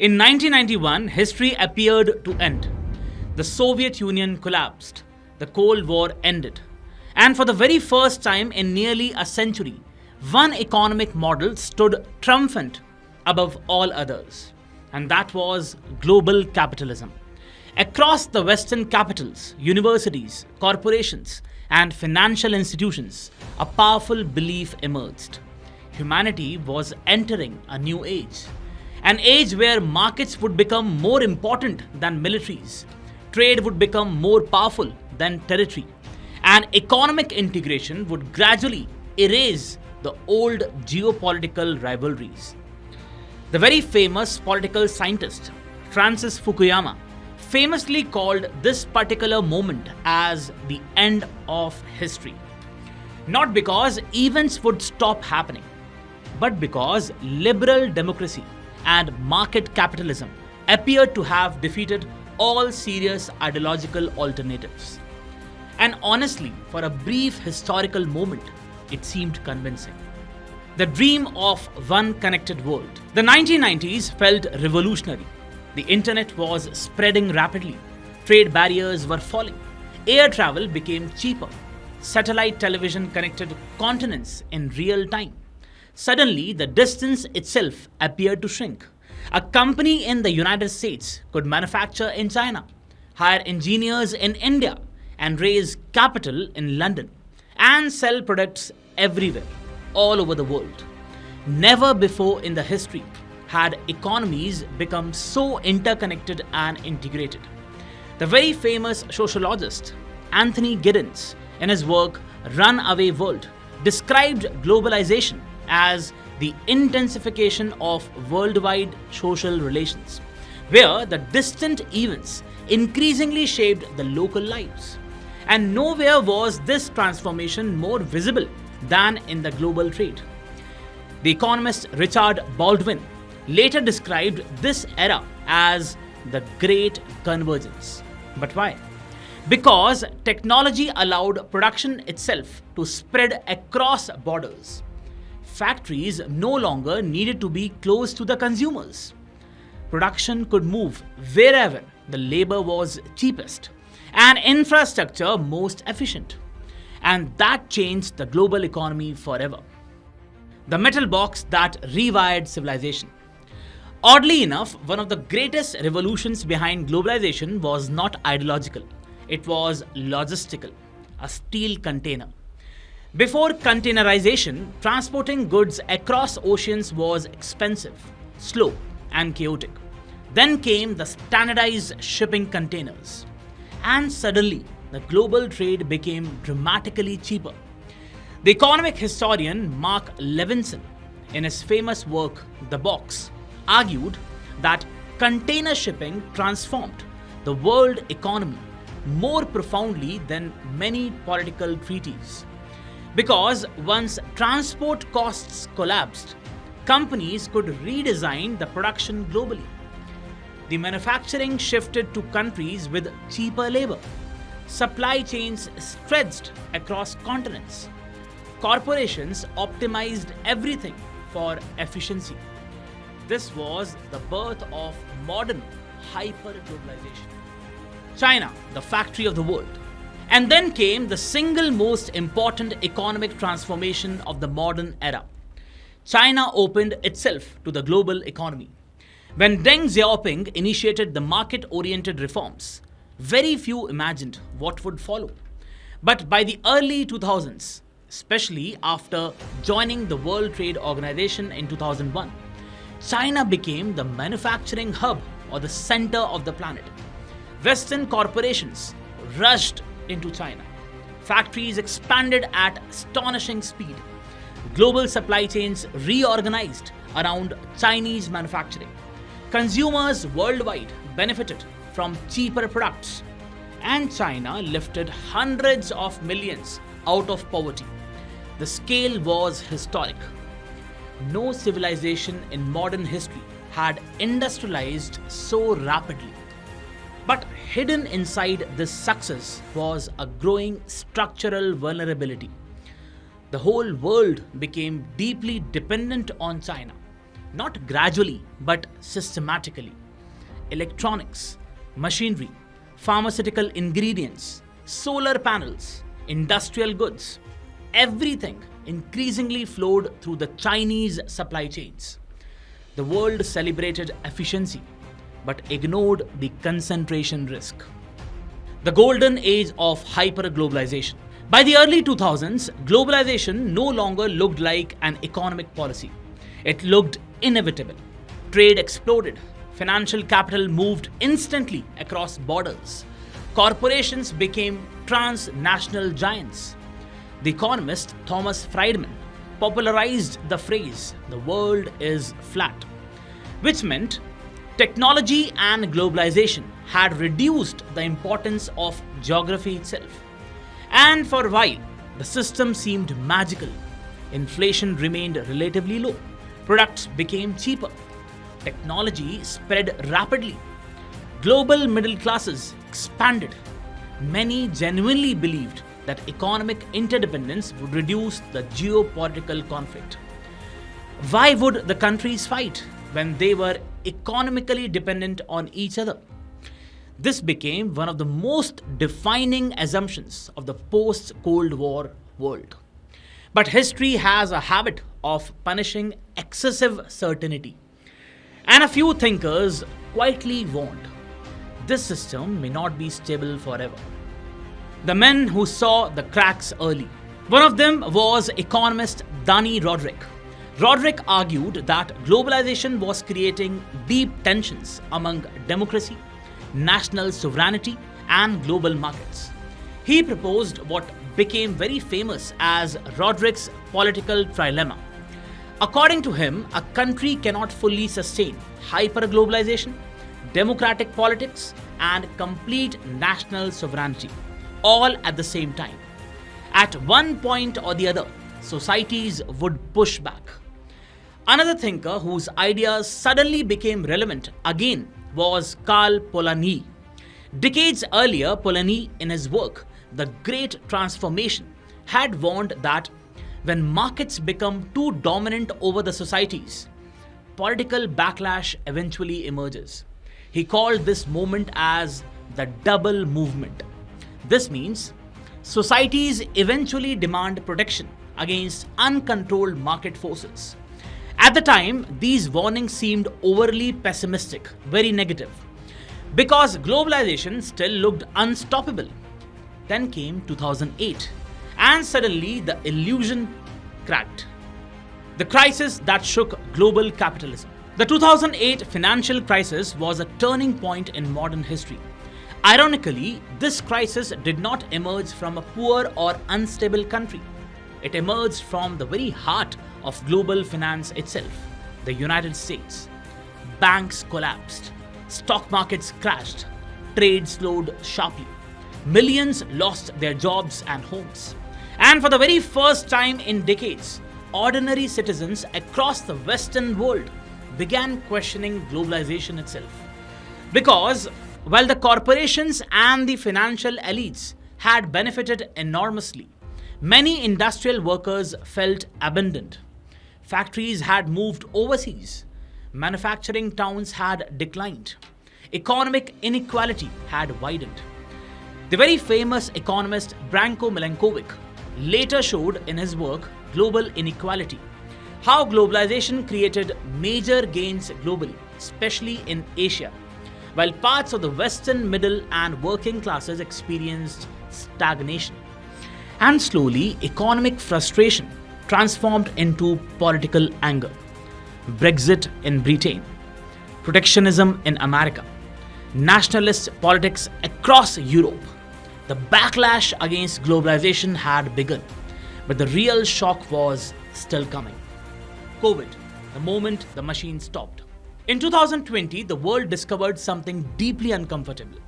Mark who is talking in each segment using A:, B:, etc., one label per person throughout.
A: In 1991, history appeared to end. The Soviet Union collapsed. The Cold War ended. And for the very first time in nearly a century, one economic model stood triumphant above all others. And that was global capitalism. Across the Western capitals, universities, corporations, and financial institutions, a powerful belief emerged. Humanity was entering a new age. An age where markets would become more important than militaries, trade would become more powerful than territory, and economic integration would gradually erase the old geopolitical rivalries. The very famous political scientist Francis Fukuyama famously called this particular moment as the end of history. Not because events would stop happening, but because liberal democracy and market capitalism appeared to have defeated all serious ideological alternatives. And honestly, for a brief historical moment, it seemed convincing. The dream of one connected world. The 1990s felt revolutionary. The internet was spreading rapidly. Trade barriers were falling. Air travel became cheaper. Satellite television connected continents in real time. Suddenly, the distance itself appeared to shrink. A company in the United States could manufacture in China, hire engineers in India, and raise capital in London, and sell products everywhere, all over the world. Never before in the history had economies become so interconnected and integrated. The very famous sociologist Anthony Giddens, in his work Runaway World, described globalization as the intensification of worldwide social relations, where the distant events increasingly shaped the local lives. And nowhere was this transformation more visible than in the global trade. The economist Richard Baldwin later described this era as the Great Convergence. But why? Because technology allowed production itself to spread across borders. Factories no longer needed to be close to the consumers. Production could move wherever the labor was cheapest and infrastructure most efficient. And that changed the global economy forever. The metal box that rewired civilization. Oddly enough, one of the greatest revolutions behind globalization was not ideological, it was logistical, a steel container. Before containerization, transporting goods across oceans was expensive, slow, and chaotic. Then came the standardized shipping containers. And suddenly, the global trade became dramatically cheaper. The economic historian Mark Levinson, in his famous work The Box, argued that container shipping transformed the world economy more profoundly than many political treaties. Because once transport costs collapsed, companies could redesign the production globally. The manufacturing shifted to countries with cheaper labor. Supply chains stretched across continents. Corporations optimized everything for efficiency. This was the birth of modern hyper-globalization. China, the factory of the world. And then came the single most important economic transformation of the modern era. China opened itself to the global economy. When Deng Xiaoping initiated the market-oriented reforms, very few imagined what would follow. But by the early 2000s, especially after joining the World Trade Organization in 2001, China became the manufacturing hub or the center of the planet. Western corporations rushed into China. Factories expanded at astonishing speed. Global supply chains reorganized around Chinese manufacturing. Consumers worldwide benefited from cheaper products. And China lifted hundreds of millions out of poverty. The scale was historic. No civilization in modern history had industrialized so rapidly. But hidden inside this success was a growing structural vulnerability. The whole world became deeply dependent on China. not gradually but systematically. Electronics, machinery, pharmaceutical ingredients, solar panels, industrial goods, everything increasingly flowed through the Chinese supply chains. The world celebrated efficiency but ignored the concentration risk. The golden age of hyperglobalization. By the early 2000s, globalization no longer looked like an economic policy. It looked inevitable. Trade exploded. Financial capital moved instantly across borders. Corporations became transnational giants. The economist Thomas Friedman popularized the phrase, "the world is flat," which meant technology and globalization had reduced the importance of geography itself. And for a while, the system seemed magical. Inflation remained relatively low. Products became cheaper. Technology spread rapidly. Global middle classes expanded. Many genuinely believed that economic interdependence would reduce the geopolitical conflict. Why would the countries fight when they were economically dependent on each other? This became one of the most defining assumptions of the post-Cold War world. But history has a habit of punishing excessive certainty. And a few thinkers quietly warned, this system may not be stable forever. The men who saw the cracks early. One of them was economist Dani Rodrik. Rodrik argued that globalization was creating deep tensions among democracy, national sovereignty, and global markets. He proposed what became very famous as Rodrik's political trilemma. According to him, a country cannot fully sustain hyperglobalization, democratic politics, and complete national sovereignty, all at the same time. At one point or the other, societies would push back. Another thinker whose ideas suddenly became relevant again was Karl Polanyi. Decades earlier, Polanyi, in his work The Great Transformation, had warned that when markets become too dominant over the societies, political backlash eventually emerges. He called this moment as the double movement. This means societies eventually demand protection against uncontrolled market forces. At the time, these warnings seemed overly pessimistic, very negative, because globalization still looked unstoppable. Then came 2008, and suddenly the illusion cracked. The crisis that shook global capitalism. The 2008 financial crisis was a turning point in modern history. Ironically, this crisis did not emerge from a poor or unstable country. It emerged from the very heart of global finance itself, the United States. Banks collapsed, stock markets crashed, trade slowed sharply. Millions lost their jobs and homes. And for the very first time in decades, ordinary citizens across the Western world began questioning globalization itself. Because while the corporations and the financial elites had benefited enormously, many industrial workers felt abandoned. Factories had moved overseas. Manufacturing towns had declined. Economic inequality had widened. The very famous economist Branko Milenkovic later showed in his work Global Inequality how globalization created major gains globally, especially in Asia, while parts of the Western middle and working classes experienced stagnation. And slowly, economic frustration transformed into political anger. Brexit in Britain, protectionism in America, nationalist politics across Europe. The backlash against globalization had begun, but the real shock was still coming. COVID, the moment the machine stopped. In 2020, the world discovered something deeply uncomfortable.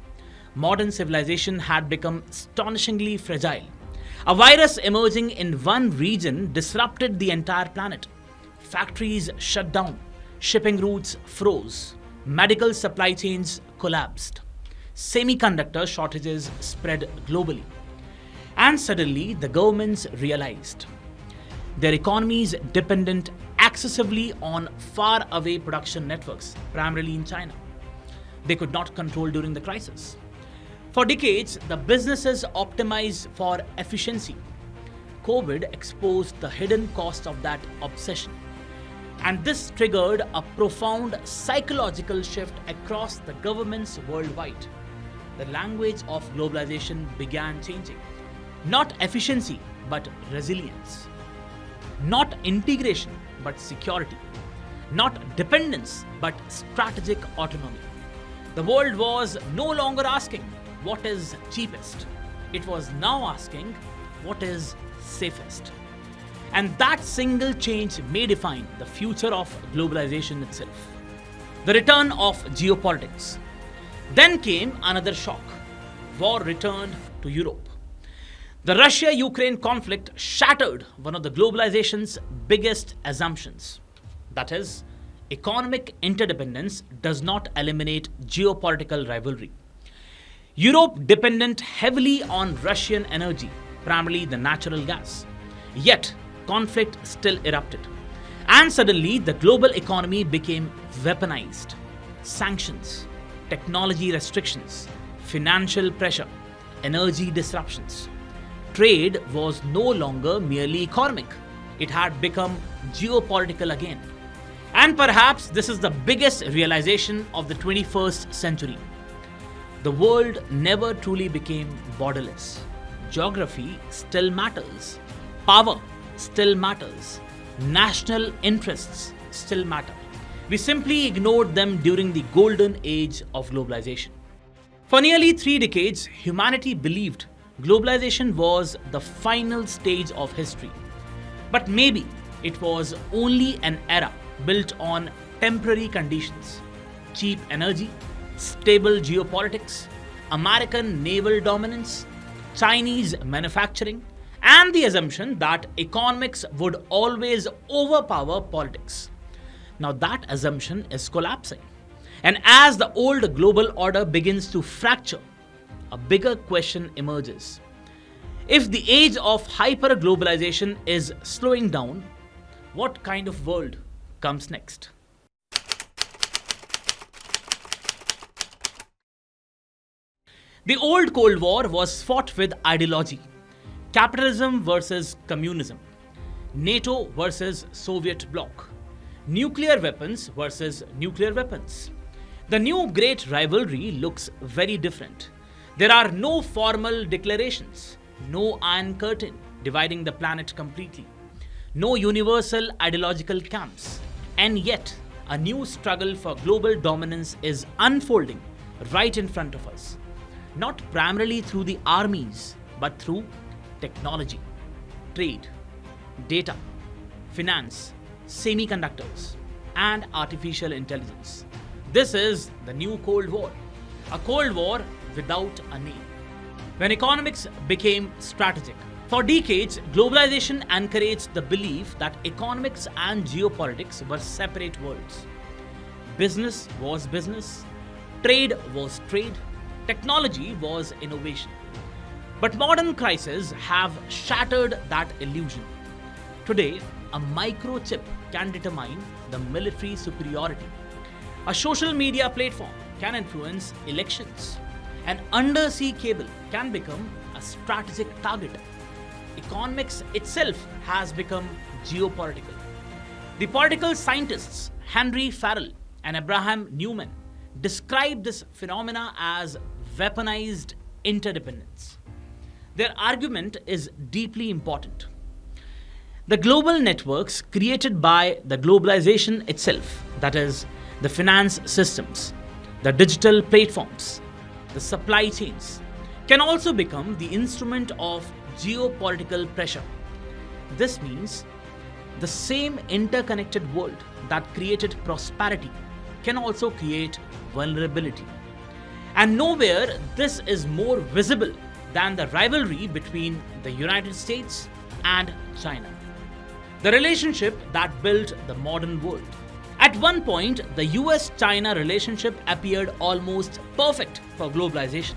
A: Modern civilization had become astonishingly fragile. A virus emerging in one region disrupted the entire planet. Factories shut down, shipping routes froze, medical supply chains collapsed, semiconductor shortages spread globally. And suddenly, the governments realized their economies dependent excessively on far-away production networks, primarily in China. They could not control during the crisis. For decades, the businesses optimized for efficiency. COVID exposed the hidden cost of that obsession. And this triggered a profound psychological shift across the governments worldwide. The language of globalization began changing. Not efficiency, but resilience. Not integration, but security. Not dependence, but strategic autonomy. The world was no longer asking what is cheapest. It was now asking what is safest. And that single change may define the future of globalization itself. The return of geopolitics. Then came another shock. War returned to Europe. The Russia-Ukraine conflict shattered one of the globalization's biggest assumptions. That is, economic interdependence does not eliminate geopolitical rivalry. Europe depended heavily on Russian energy, primarily the natural gas. Yet, conflict still erupted. And suddenly, the global economy became weaponized. Sanctions, technology restrictions, financial pressure, energy disruptions. Trade was no longer merely economic. It had become geopolitical again. And perhaps this is the biggest realization of the 21st century. The world never truly became borderless. Geography still matters. Power still matters. National interests still matter. We simply ignored them during the golden age of globalization. For nearly 3 decades, humanity believed globalization was the final stage of history. But maybe it was only an era built on temporary conditions: cheap energy, stable geopolitics, American naval dominance, Chinese manufacturing, and the assumption that economics would always overpower politics. Now that assumption is collapsing. And as the old global order begins to fracture, a bigger question emerges. If the age of hyper-globalization is slowing down, what kind of world comes next? The old Cold War was fought with ideology: capitalism versus communism, NATO versus Soviet bloc, nuclear weapons versus nuclear weapons. The new great rivalry looks very different. There are no formal declarations, no iron curtain dividing the planet completely, no universal ideological camps, and yet a new struggle for global dominance is unfolding right in front of us. Not primarily through the armies, but through technology, trade, data, finance, semiconductors, and artificial intelligence. This is the new Cold War, a Cold War without a name. When economics became strategic, for decades, globalization encouraged the belief that economics and geopolitics were separate worlds. Business was business, trade was trade, technology was innovation. But modern crises have shattered that illusion. Today, a microchip can determine the military superiority. A social media platform can influence elections. An undersea cable can become a strategic target. Economics itself has become geopolitical. The political scientists Henry Farrell and Abraham Newman describe this phenomena as weaponized interdependence. Their argument is deeply important. The global networks created by the globalization itself, that is, the finance systems, the digital platforms, the supply chains, can also become the instrument of geopolitical pressure. This means the same interconnected world that created prosperity can also create vulnerability. And nowhere this is more visible than the rivalry between the United States and China. The relationship that built the modern world. At one point, the US-China relationship appeared almost perfect for globalization.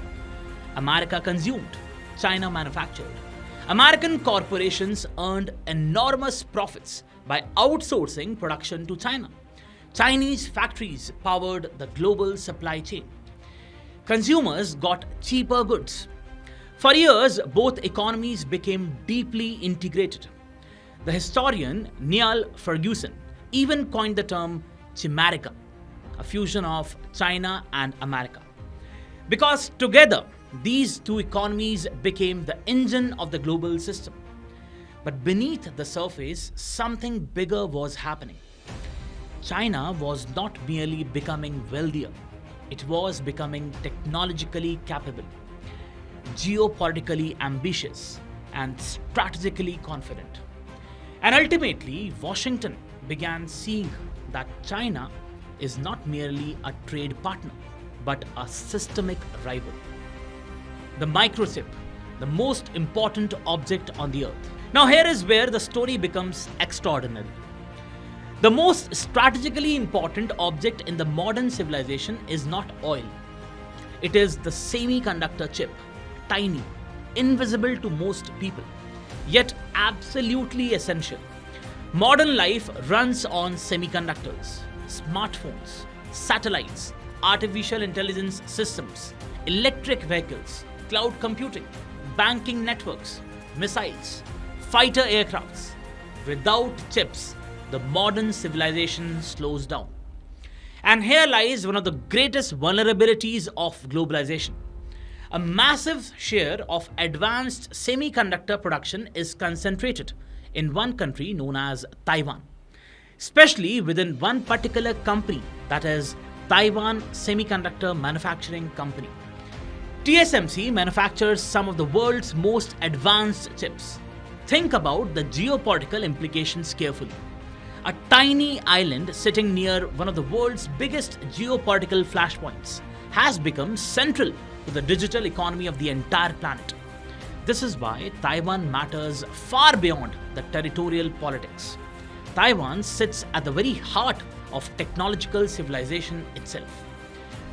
A: America consumed, China manufactured. American corporations earned enormous profits by outsourcing production to China. Chinese factories powered the global supply chain. Consumers got cheaper goods. For years, both economies became deeply integrated. The historian Niall Ferguson even coined the term Chimerica, a fusion of China and America. Because together, these two economies became the engine of the global system. But beneath the surface, something bigger was happening. China was not merely becoming wealthier, it was becoming technologically capable, geopolitically ambitious, and strategically confident. And ultimately, Washington began seeing that China is not merely a trade partner, but a systemic rival. The microchip, the most important object on the earth. Now, here is where the story becomes extraordinary. The most strategically important object in the modern civilization is not oil. It is the semiconductor chip, tiny, invisible to most people, yet absolutely essential. Modern life runs on semiconductors, smartphones, satellites, artificial intelligence systems, electric vehicles, cloud computing, banking networks, missiles, fighter aircrafts. Without chips, the modern civilization slows down. And here lies one of the greatest vulnerabilities of globalization. A massive share of advanced semiconductor production is concentrated in one country known as Taiwan, especially within one particular company, that is Taiwan Semiconductor Manufacturing Company. TSMC manufactures some of the world's most advanced chips. Think about the geopolitical implications carefully. A tiny island sitting near one of the world's biggest geopolitical flashpoints has become central to the digital economy of the entire planet. This is why Taiwan matters far beyond the territorial politics. Taiwan sits at the very heart of technological civilization itself.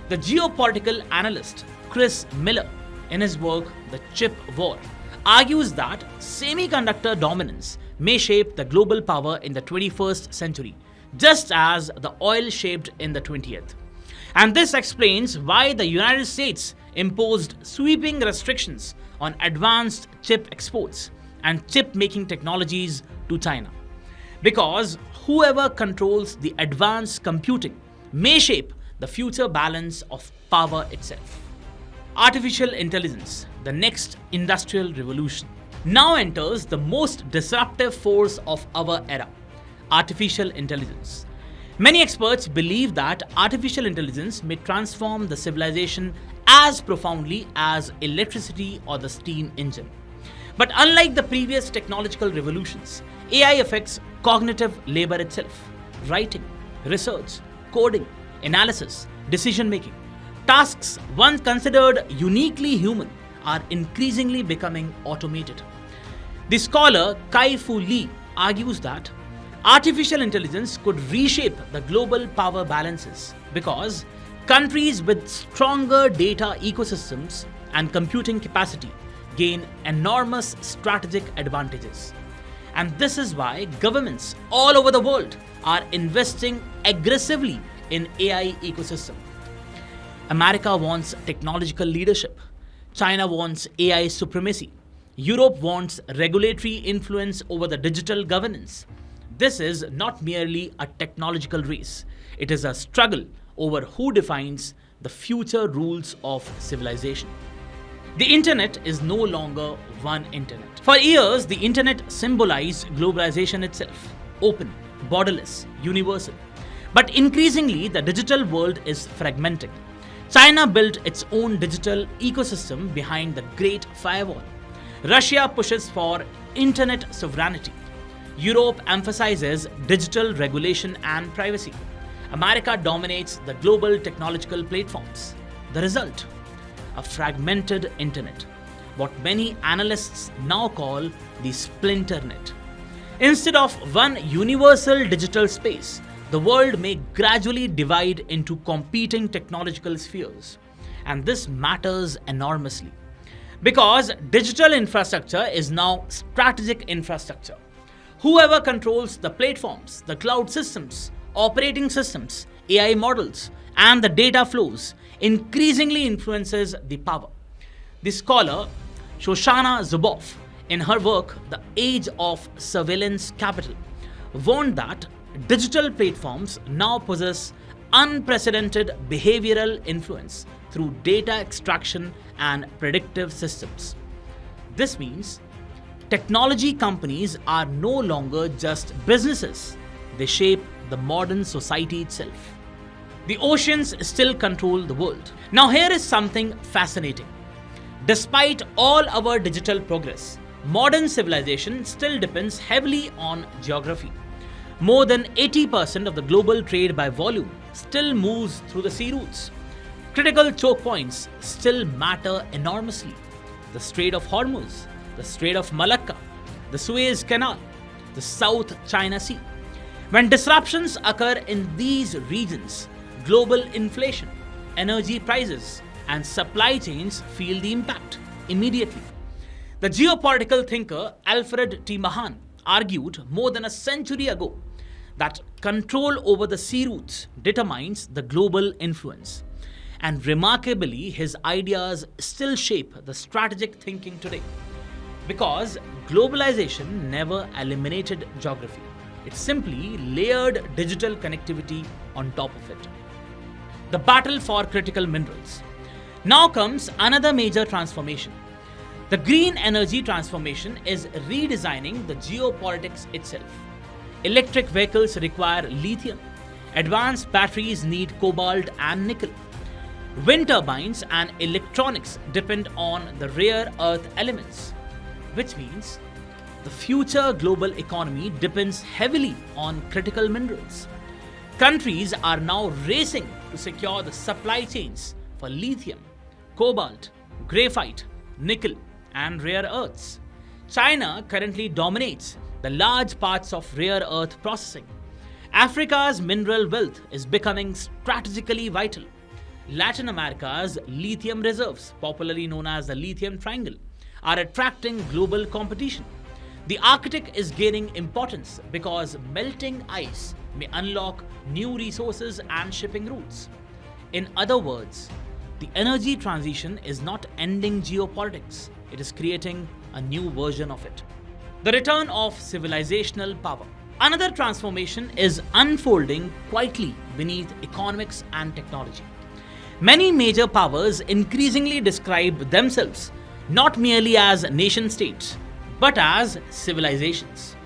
A: The geopolitical analyst Chris Miller, in his work The Chip War, argues that semiconductor dominance may shape the global power in the 21st century, just as the oil shaped in the 20th. And this explains why the United States imposed sweeping restrictions on advanced chip exports and chip making technologies to China. Because whoever controls the advanced computing may shape the future balance of power itself. Artificial intelligence, the next industrial revolution, now enters the most disruptive force of our era: artificial intelligence. Many experts believe that artificial intelligence may transform the civilization as profoundly as electricity or the steam engine. But unlike the previous technological revolutions, AI affects cognitive labor itself: writing, research, coding, analysis, decision making. Tasks once considered uniquely human are increasingly becoming automated. The scholar Kai-Fu Lee argues that artificial intelligence could reshape the global power balances because countries with stronger data ecosystems and computing capacity gain enormous strategic advantages. And this is why governments all over the world are investing aggressively in AI ecosystem. America wants technological leadership. China wants AI supremacy. Europe wants regulatory influence over the digital governance. This is not merely a technological race. It is a struggle over who defines the future rules of civilization. The internet is no longer one internet. For years, the internet symbolized globalization itself: open, borderless, universal. But increasingly, the digital world is fragmenting. China built its own digital ecosystem behind the Great Firewall. Russia pushes for internet sovereignty. Europe emphasizes digital regulation and privacy. America dominates the global technological platforms. The result? A fragmented internet, what many analysts now call the splinternet. Instead of one universal digital space, the world may gradually divide into competing technological spheres. And this matters enormously. Because digital infrastructure is now strategic infrastructure. Whoever controls the platforms, the cloud systems, operating systems, AI models, and the data flows increasingly influences the power. The scholar Shoshana Zuboff, in her work The Age of Surveillance Capital, warned that digital platforms now possess unprecedented behavioral influence through data extraction and predictive systems. This means technology companies are no longer just businesses, they shape the modern society itself. The oceans still control the world. Now, here is something fascinating. Despite all our digital progress, modern civilization still depends heavily on geography. More than 80% of the global trade by volume still moves through the sea routes. Critical choke points still matter enormously. The Strait of Hormuz, the Strait of Malacca, the Suez Canal, the South China Sea. When disruptions occur in these regions, global inflation, energy prices, and supply chains feel the impact immediately. The geopolitical thinker Alfred T. Mahan argued more than a century ago that control over the sea routes determines the global influence. And remarkably, his ideas still shape the strategic thinking today. Because globalization never eliminated geography, it simply layered digital connectivity on top of it. The battle for critical minerals. Now comes another major transformation. The green energy transformation is redesigning the geopolitics itself. Electric vehicles require lithium. Advanced batteries need cobalt and nickel. Wind turbines and electronics depend on the rare earth elements, which means the future global economy depends heavily on critical minerals. Countries are now racing to secure the supply chains for lithium, cobalt, graphite, nickel, and rare earths. China currently dominates the large parts of rare earth processing. Africa's mineral wealth is becoming strategically vital. Latin America's lithium reserves, popularly known as the Lithium Triangle, are attracting global competition. The Arctic is gaining importance because melting ice may unlock new resources and shipping routes. In other words, the energy transition is not ending geopolitics, it is creating a new version of it. The return of civilizational power. Another transformation is unfolding quietly beneath economics and technology. Many major powers increasingly describe themselves not merely as nation states, but as civilizations.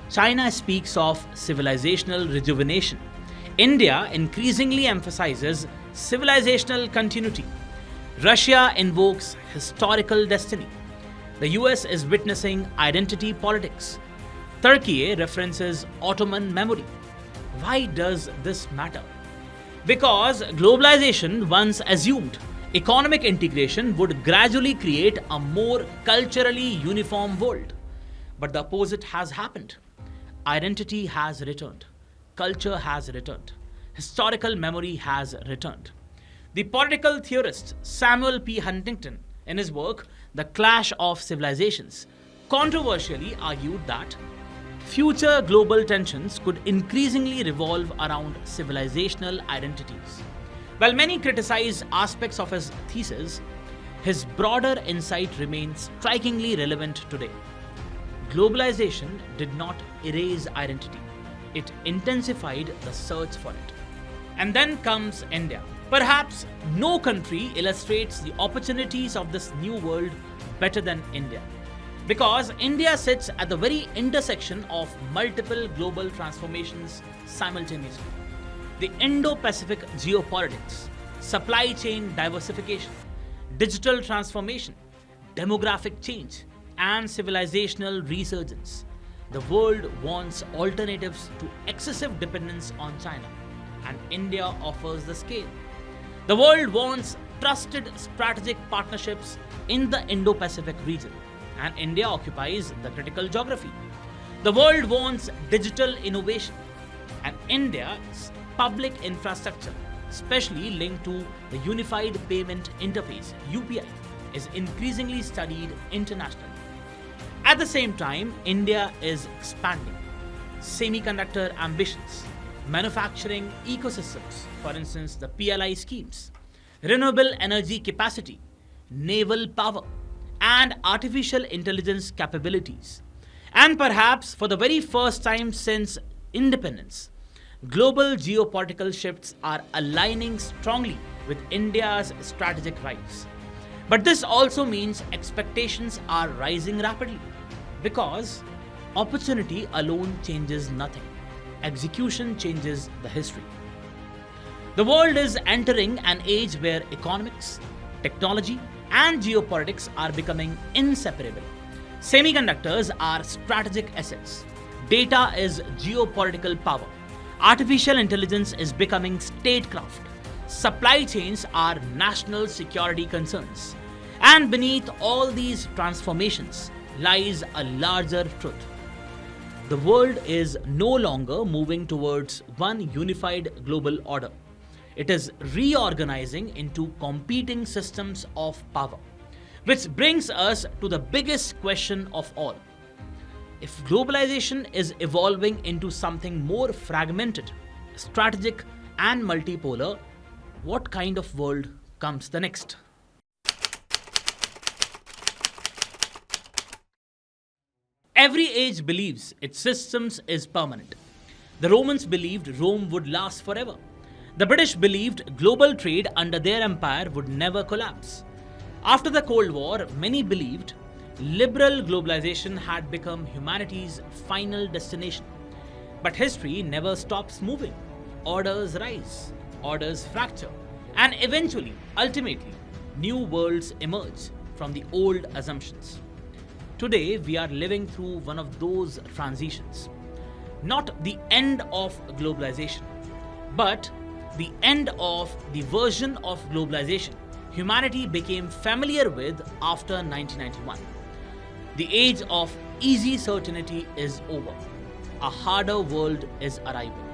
A: China speaks of civilizational rejuvenation. India increasingly emphasizes civilizational continuity. Russia invokes historical destiny. The US is witnessing identity politics. Turkey references Ottoman memory. Why does this matter? Because globalization once assumed economic integration would gradually create a more culturally uniform world. But the opposite has happened. Identity has returned. Culture has returned. Historical memory has returned. The political theorist Samuel P. Huntington, in his work The Clash of Civilizations, controversially argued that future global tensions could increasingly revolve around civilizational identities. While many criticize aspects of his thesis, his broader insight remains strikingly relevant today. Globalization did not erase identity, it intensified the search for it. And then comes India. Perhaps no country illustrates the opportunities of this new world better than India. Because India sits at the very intersection of multiple global transformations simultaneously. The Indo-Pacific geopolitics, supply chain diversification, digital transformation, demographic change, and civilizational resurgence. The world wants alternatives to excessive dependence on China, and India offers the scale. The world wants trusted strategic partnerships in the Indo-Pacific region, and India occupies the critical geography. The world wants digital innovation, and India's public infrastructure, especially linked to the Unified Payment Interface (UPI), is increasingly studied internationally. At the same time, India is expanding semiconductor ambitions, manufacturing ecosystems, for instance, the PLI schemes, renewable energy capacity, naval power, and artificial intelligence capabilities. And perhaps for the very first time since independence, global geopolitical shifts are aligning strongly with India's strategic rise. But this also means expectations are rising rapidly because opportunity alone changes nothing. Execution changes the history. The world is entering an age where economics, technology, and geopolitics are becoming inseparable. Semiconductors are strategic assets. Data is geopolitical power. Artificial intelligence is becoming statecraft. Supply chains are national security concerns. And beneath all these transformations lies a larger truth. The world is no longer moving towards one unified global order. It is reorganizing into competing systems of power. Which brings us to the biggest question of all. If globalization is evolving into something more fragmented, strategic, and multipolar, what kind of world comes the next? Every age believes its systems is permanent. The Romans believed Rome would last forever. The British believed global trade under their empire would never collapse. After the Cold War, many believed liberal globalization had become humanity's final destination. But history never stops moving. Orders rise, orders fracture, and eventually, ultimately, new worlds emerge from the old assumptions. Today, we are living through one of those transitions. Not the end of globalization, but the end of the version of globalization humanity became familiar with after 1991. The age of easy certainty is over. A harder world is arriving.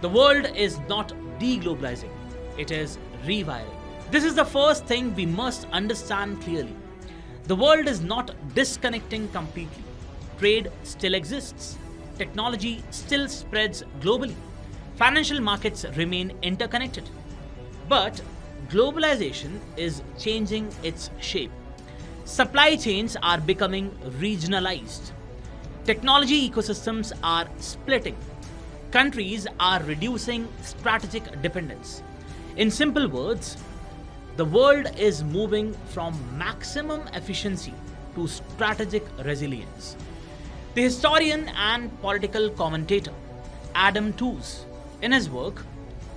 A: The world is not deglobalizing, it is rewiring. This is the first thing we must understand clearly. The world is not disconnecting completely. Trade still exists. Technology still spreads globally. Financial markets remain interconnected. But globalization is changing its shape. Supply chains are becoming regionalized. Technology ecosystems are splitting. Countries are reducing strategic dependence. In simple words, the world is moving from maximum efficiency to strategic resilience. The historian and political commentator Adam Tooze, in his work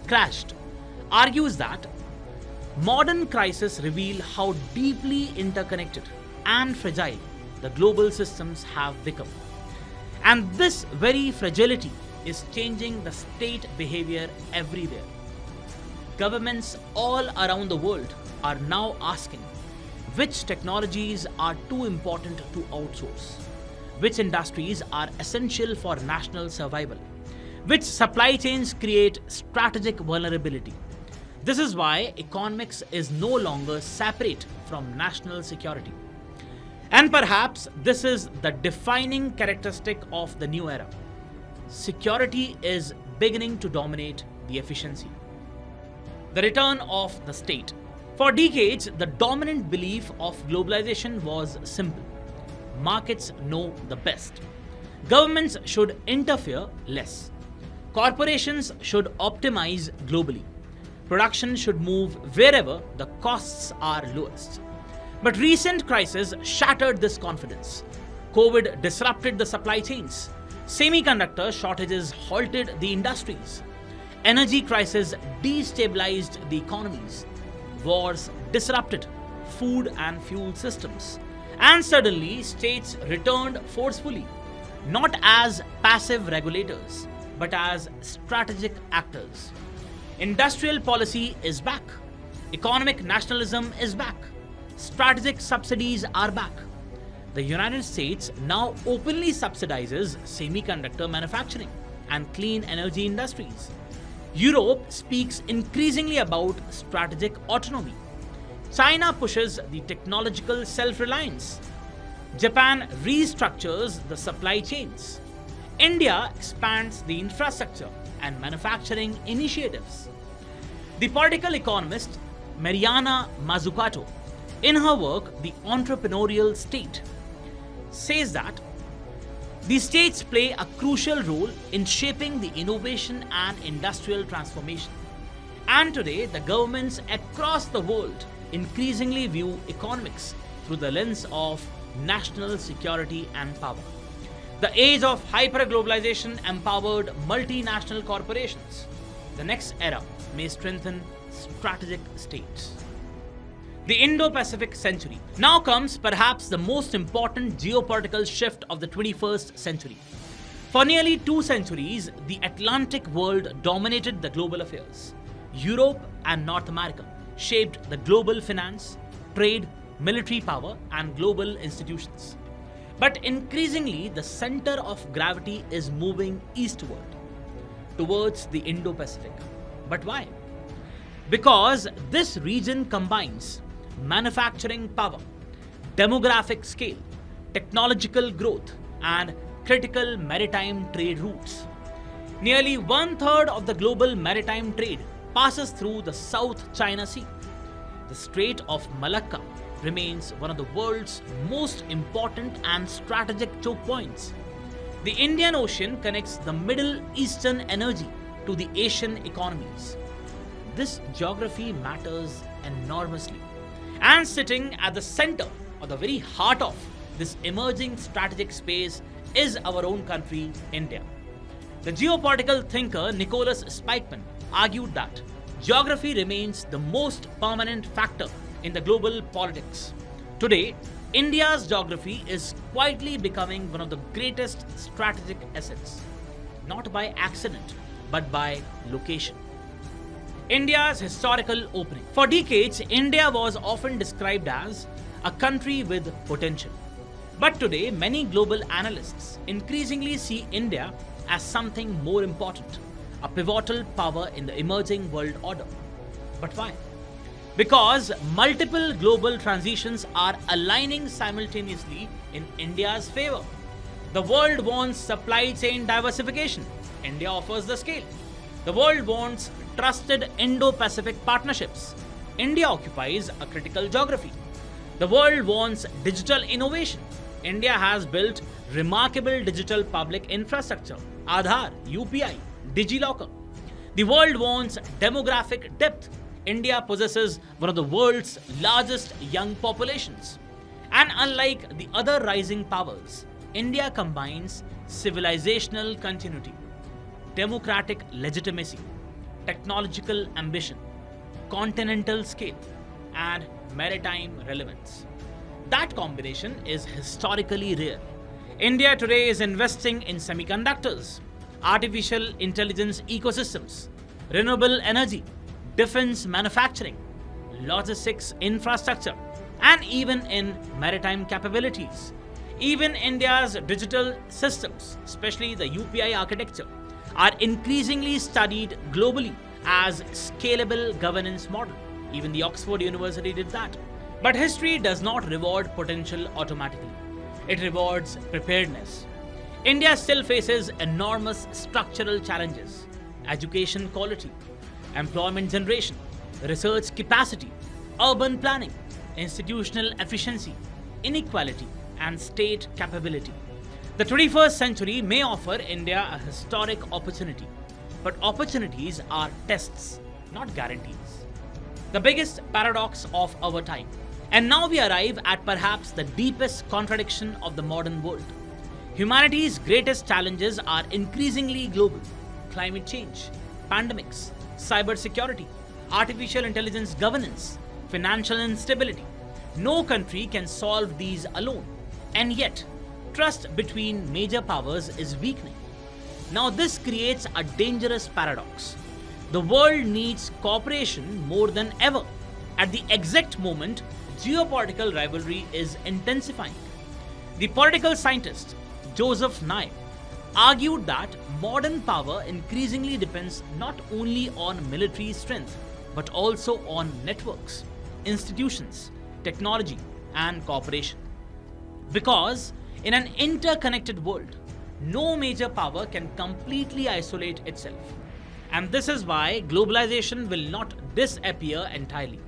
A: Crashed, argues that modern crises reveal how deeply interconnected and fragile the global systems have become. And this very fragility is changing the state behavior everywhere. Governments all around the world are now asking which technologies are too important to outsource, which industries are essential for national survival, which supply chains create strategic vulnerability. This is why economics is no longer separate from national security. And perhaps this is the defining characteristic of the new era. Security is beginning to dominate the efficiency. The return of the state. For decades, the dominant belief of globalization was simple. Markets know the best. Governments should interfere less. Corporations should optimize globally. Production should move wherever the costs are lowest. But recent crises shattered this confidence. COVID disrupted the supply chains. Semiconductor shortages halted the industries. Energy crisis destabilized the economies. Wars disrupted food and fuel systems. And suddenly, states returned forcefully, not as passive regulators, but as strategic actors. Industrial policy is back. Economic nationalism is back. Strategic subsidies are back. The United States now openly subsidizes semiconductor manufacturing and clean energy industries. Europe speaks increasingly about strategic autonomy. China pushes the technological self-reliance. Japan restructures the supply chains. India expands the infrastructure and manufacturing initiatives. The political economist Mariana Mazzucato, in her work The Entrepreneurial State, says that the states play a crucial role in shaping the innovation and industrial transformation. And today, the governments across the world increasingly view economics through the lens of national security and power. The age of hyper-globalization empowered multinational corporations. The next era may strengthen strategic states. The Indo-Pacific century. Now comes perhaps the most important geopolitical shift of the 21st century. For nearly 2 centuries, the Atlantic world dominated the global affairs. Europe and North America shaped the global finance, trade, military power, and global institutions. But increasingly, the center of gravity is moving eastward, towards the Indo-Pacific. But why? Because this region combines manufacturing power, demographic scale, technological growth, and critical maritime trade routes. Nearly 1/3 of the global maritime trade passes through the South China Sea. The Strait of Malacca remains one of the world's most important and strategic choke points. The Indian Ocean connects the Middle Eastern energy to the Asian economies. This geography matters enormously. And sitting at the center, or the very heart of this emerging strategic space, is our own country, India. The geopolitical thinker Nicholas Spikeman argued that geography remains the most permanent factor in the global politics. Today, India's geography is quietly becoming one of the greatest strategic assets, not by accident, but by location. India's historical opening. For decades, India was often described as a country with potential. But today, many global analysts increasingly see India as something more important, a pivotal power in the emerging world order. But why? Because multiple global transitions are aligning simultaneously in India's favor. The world wants supply chain diversification. India offers the scale. The world wants trusted Indo-Pacific partnerships. India occupies a critical geography. The world wants digital innovation. India has built remarkable digital public infrastructure, Aadhaar, UPI, DigiLocker. The world wants demographic depth. India possesses one of the world's largest young populations. And unlike the other rising powers, India combines civilizational continuity, democratic legitimacy, technological ambition, continental scale, and maritime relevance. That combination is historically rare. India today is investing in semiconductors, artificial intelligence ecosystems, renewable energy, defense manufacturing, logistics infrastructure, and even in maritime capabilities. Even India's digital systems, especially the UPI architecture, are increasingly studied globally as scalable governance model. Even the Oxford University did that. But history does not reward potential automatically. It rewards preparedness. India still faces enormous structural challenges: education quality, employment generation, research capacity, urban planning, institutional efficiency, inequality, and state capability. The 21st century may offer India a historic opportunity, but opportunities are tests, not guarantees. The biggest paradox of our time. And now we arrive at perhaps the deepest contradiction of the modern world. Humanity's greatest challenges are increasingly global: climate change, pandemics, cybersecurity, artificial intelligence governance, financial instability. No country can solve these alone. And yet, trust between major powers is weakening. Now, this creates a dangerous paradox. The world needs cooperation more than ever. At the exact moment, geopolitical rivalry is intensifying. The political scientist Joseph Nye argued that modern power increasingly depends not only on military strength but also on networks, institutions, technology, and cooperation. Because in an interconnected world, no major power can completely isolate itself. And this is why globalization will not disappear entirely.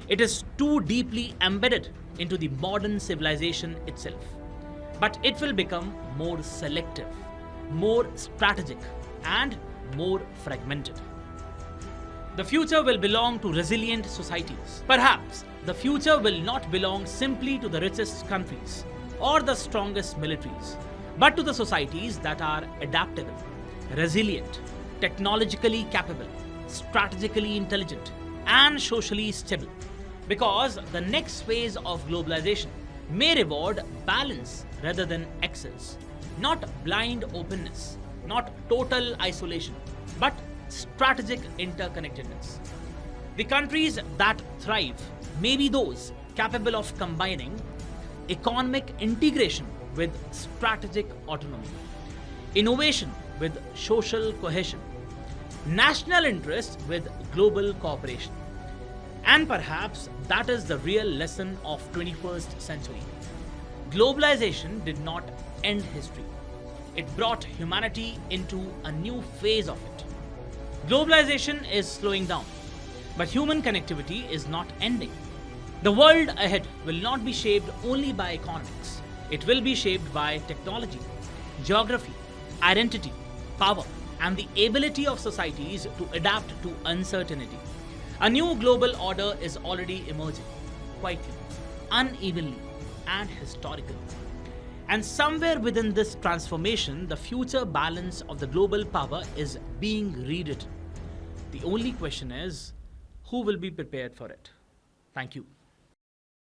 A: It is too deeply embedded into the modern civilization itself. But it will become more selective, more strategic, and more fragmented. The future will belong to resilient societies. Perhaps the future will not belong simply to the richest countries or the strongest militaries, but to the societies that are adaptable, resilient, technologically capable, strategically intelligent, and socially stable. Because the next phase of globalization may reward balance rather than excess, not blind openness, not total isolation, but strategic interconnectedness. The countries that thrive may be those capable of combining economic integration with strategic autonomy, innovation with social cohesion, national interest with global cooperation. And perhaps that is the real lesson of 21st century. Globalization did not end history. It brought humanity into a new phase of it. Globalization is slowing down, but human connectivity is not ending. The world ahead will not be shaped only by economics. It will be shaped by technology, geography, identity, power, and the ability of societies to adapt to uncertainty. A new global order is already emerging, quietly, unevenly, and historically. And somewhere within this transformation, the future balance of the global power is being rewritten. The only question is, who will be prepared for it? Thank you.